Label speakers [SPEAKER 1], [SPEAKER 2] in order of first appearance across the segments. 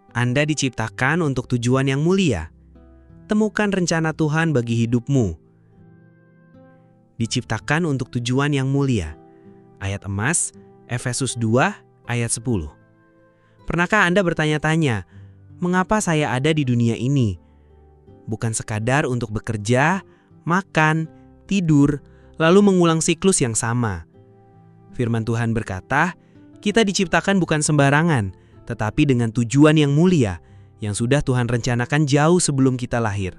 [SPEAKER 1] Anda diciptakan untuk tujuan yang mulia. Temukan rencana Tuhan bagi hidupmu. Diciptakan untuk tujuan yang mulia. Ayat emas, Efesus 2 ayat 10. Pernahkah Anda bertanya-tanya, mengapa saya ada di dunia ini? Bukan sekadar untuk bekerja, makan, tidur, lalu mengulang siklus yang sama. Firman Tuhan berkata, kita diciptakan bukan sembarangan, tetapi dengan tujuan yang mulia, yang sudah Tuhan rencanakan jauh sebelum kita lahir.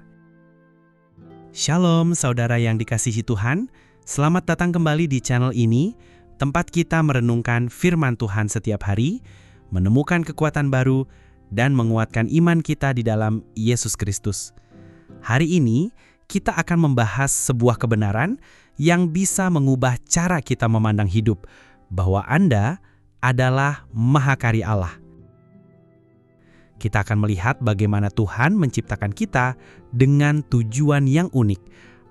[SPEAKER 2] Shalom saudara yang dikasihi Tuhan, selamat datang kembali di channel ini, tempat kita merenungkan firman Tuhan setiap hari, menemukan kekuatan baru, dan menguatkan iman kita di dalam Yesus Kristus. Hari ini, kita akan membahas sebuah kebenaran yang bisa mengubah cara kita memandang hidup, bahwa Anda adalah mahakarya Allah. Kita akan melihat bagaimana Tuhan menciptakan kita dengan tujuan yang unik.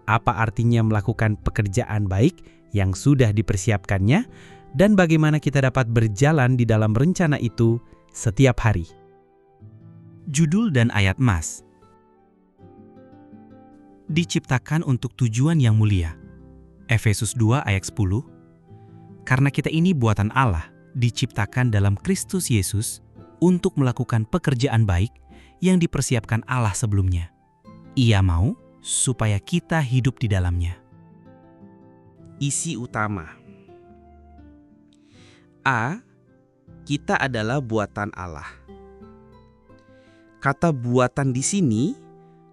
[SPEAKER 2] Apa artinya melakukan pekerjaan baik yang sudah dipersiapkannya, dan bagaimana kita dapat berjalan di dalam rencana itu setiap hari. Judul dan ayat emas. Diciptakan untuk tujuan yang mulia. Efesus 2 ayat 10. Karena kita ini buatan Allah, diciptakan dalam Kristus Yesus untuk melakukan pekerjaan baik yang dipersiapkan Allah sebelumnya. Ia mau supaya kita hidup di dalamnya.
[SPEAKER 1] Isi utama. A. Kita adalah buatan Allah. Kata buatan di sini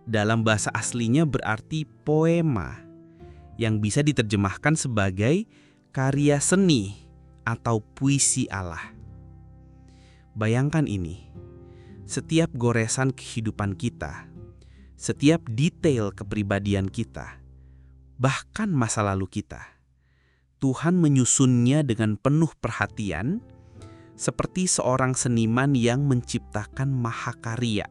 [SPEAKER 1] dalam bahasa aslinya berarti poema, yang bisa diterjemahkan sebagai karya seni atau puisi Allah. Bayangkan ini, setiap goresan kehidupan kita, setiap detail kepribadian kita, bahkan masa lalu kita, Tuhan menyusunnya dengan penuh perhatian, seperti seorang seniman yang menciptakan mahakarya.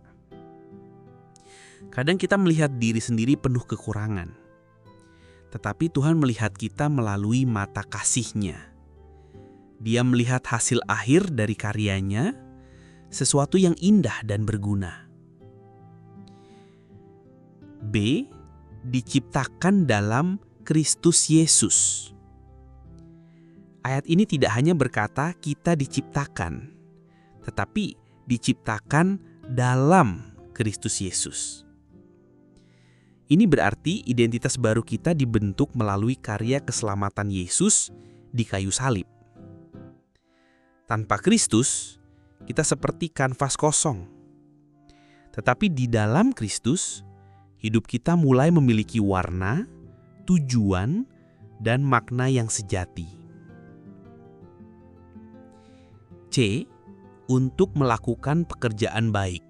[SPEAKER 1] Kadang kita melihat diri sendiri penuh kekurangan, tetapi Tuhan melihat kita melalui mata kasih-Nya. Dia melihat hasil akhir dari karyanya, sesuatu yang indah dan berguna. B. Diciptakan dalam Kristus Yesus. Ayat ini tidak hanya berkata kita diciptakan, tetapi diciptakan dalam Kristus Yesus. Ini berarti identitas baru kita dibentuk melalui karya keselamatan Yesus di kayu salib. Tanpa Kristus, kita seperti kanvas kosong. Tetapi di dalam Kristus, hidup kita mulai memiliki warna, tujuan, dan makna yang sejati. C. Untuk melakukan pekerjaan baik.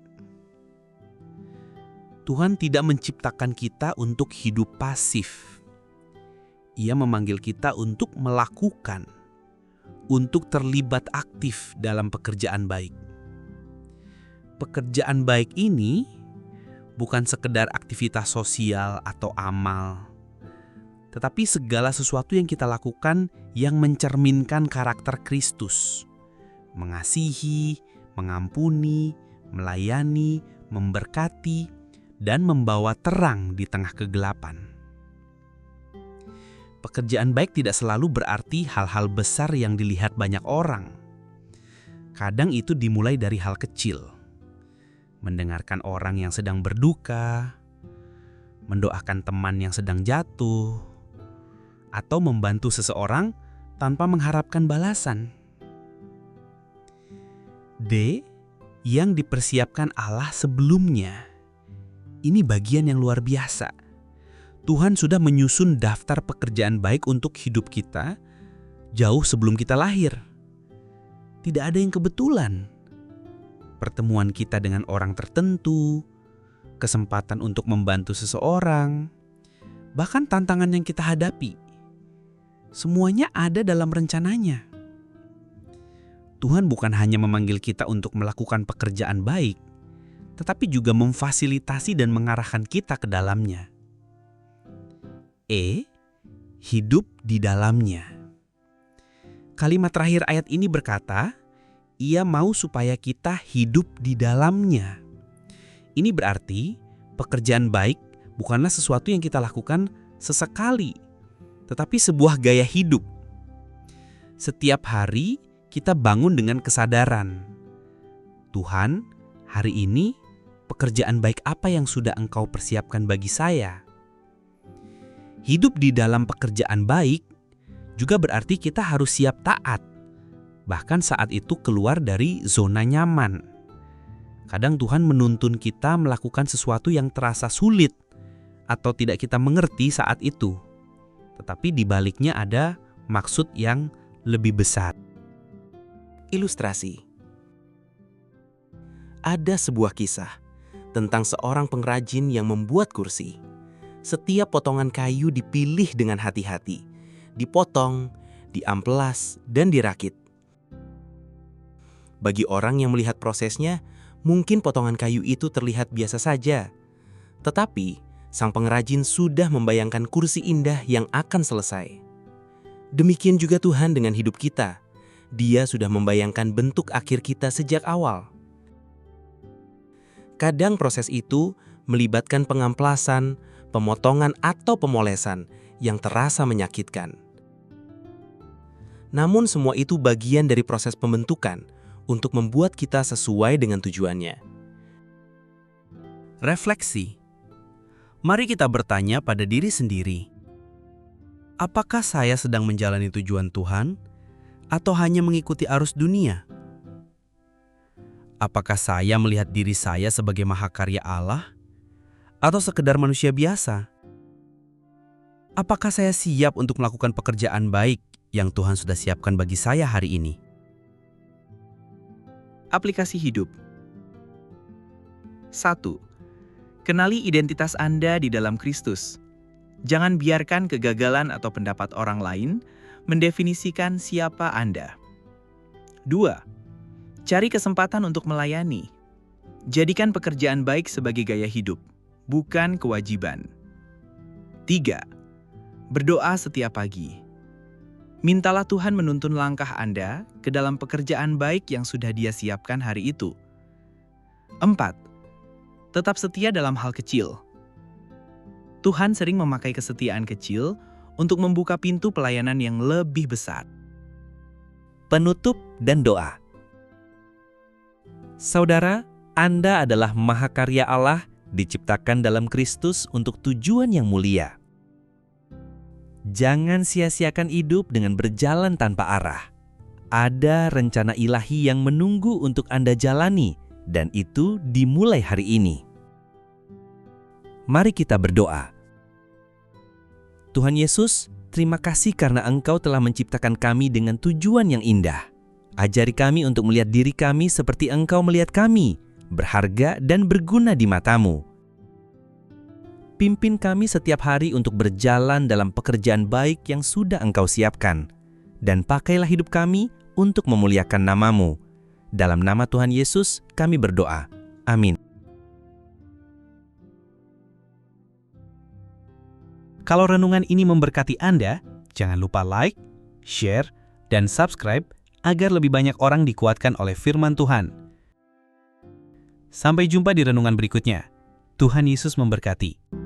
[SPEAKER 1] Tuhan tidak menciptakan kita untuk hidup pasif. Ia memanggil kita untuk melakukan, untuk terlibat aktif dalam pekerjaan baik. Pekerjaan baik ini bukan sekedar aktivitas sosial atau amal, tetapi segala sesuatu yang kita lakukan yang mencerminkan karakter Kristus. Mengasihi, mengampuni, melayani, memberkati, dan membawa terang di tengah kegelapan. Pekerjaan baik tidak selalu berarti hal-hal besar yang dilihat banyak orang. Kadang itu dimulai dari hal kecil. Mendengarkan orang yang sedang berduka, mendoakan teman yang sedang jatuh, atau membantu seseorang tanpa mengharapkan balasan. D. Yang dipersiapkan Allah sebelumnya. Ini bagian yang luar biasa. Tuhan sudah menyusun daftar pekerjaan baik untuk hidup kita jauh sebelum kita lahir. Tidak ada yang kebetulan. Pertemuan kita dengan orang tertentu, kesempatan untuk membantu seseorang, bahkan tantangan yang kita hadapi, semuanya ada dalam rencananya. Tuhan bukan hanya memanggil kita untuk melakukan pekerjaan baik, tetapi juga memfasilitasi dan mengarahkan kita ke dalamnya. E. Hidup di dalamnya. Kalimat terakhir ayat ini berkata, Ia mau supaya kita hidup di dalamnya. Ini berarti pekerjaan baik bukanlah sesuatu yang kita lakukan sesekali, tetapi sebuah gaya hidup. Setiap hari kita bangun dengan kesadaran, Tuhan, hari ini pekerjaan baik apa yang sudah Engkau persiapkan bagi saya? Hidup di dalam pekerjaan baik juga berarti kita harus siap taat, bahkan saat itu keluar dari zona nyaman. Kadang Tuhan menuntun kita melakukan sesuatu yang terasa sulit atau tidak kita mengerti saat itu. Tetapi di baliknya ada maksud yang lebih besar.
[SPEAKER 3] Ilustrasi. Ada sebuah kisah tentang seorang pengrajin yang membuat kursi. Setiap potongan kayu dipilih dengan hati-hati, dipotong, diamplas, dan dirakit. Bagi orang yang melihat prosesnya, mungkin potongan kayu itu terlihat biasa saja. Tetapi, sang pengrajin sudah membayangkan kursi indah yang akan selesai. Demikian juga Tuhan dengan hidup kita. Dia sudah membayangkan bentuk akhir kita sejak awal. Kadang proses itu melibatkan pengamplasan, pemotongan atau pemolesan yang terasa menyakitkan. Namun semua itu bagian dari proses pembentukan untuk membuat kita sesuai dengan tujuannya.
[SPEAKER 2] Refleksi. Mari kita bertanya pada diri sendiri. Apakah saya sedang menjalani tujuan Tuhan atau hanya mengikuti arus dunia? Apakah saya melihat diri saya sebagai mahakarya Allah atau sekedar manusia biasa? Apakah saya siap untuk melakukan pekerjaan baik yang Tuhan sudah siapkan bagi saya hari ini?
[SPEAKER 4] Aplikasi hidup. 1. Kenali identitas Anda di dalam Kristus. Jangan biarkan kegagalan atau pendapat orang lain mendefinisikan siapa Anda. 2. Cari kesempatan untuk melayani. Jadikan pekerjaan baik sebagai gaya hidup, bukan kewajiban. 3. Berdoa setiap pagi. Mintalah Tuhan menuntun langkah Anda ke dalam pekerjaan baik yang sudah Dia siapkan hari itu. 4. Tetap setia dalam hal kecil. Tuhan sering memakai kesetiaan kecil untuk membuka pintu pelayanan yang lebih besar.
[SPEAKER 1] Penutup dan doa. Saudara, Anda adalah mahakarya Allah diciptakan dalam Kristus untuk tujuan yang mulia. Jangan sia-siakan hidup dengan berjalan tanpa arah. Ada rencana ilahi yang menunggu untuk Anda jalani, dan itu dimulai hari ini. Mari kita berdoa. Tuhan Yesus, terima kasih karena Engkau telah menciptakan kami dengan tujuan yang indah. Ajari kami untuk melihat diri kami seperti Engkau melihat kami, berharga dan berguna di mata-Mu. Pimpin kami setiap hari untuk berjalan dalam pekerjaan baik yang sudah Engkau siapkan. Dan pakailah hidup kami untuk memuliakan nama-Mu. Dalam nama Tuhan Yesus kami berdoa. Amin.
[SPEAKER 2] Kalau renungan ini memberkati Anda, jangan lupa like, share, dan subscribe agar lebih banyak orang dikuatkan oleh firman Tuhan. Sampai jumpa di renungan berikutnya. Tuhan Yesus memberkati.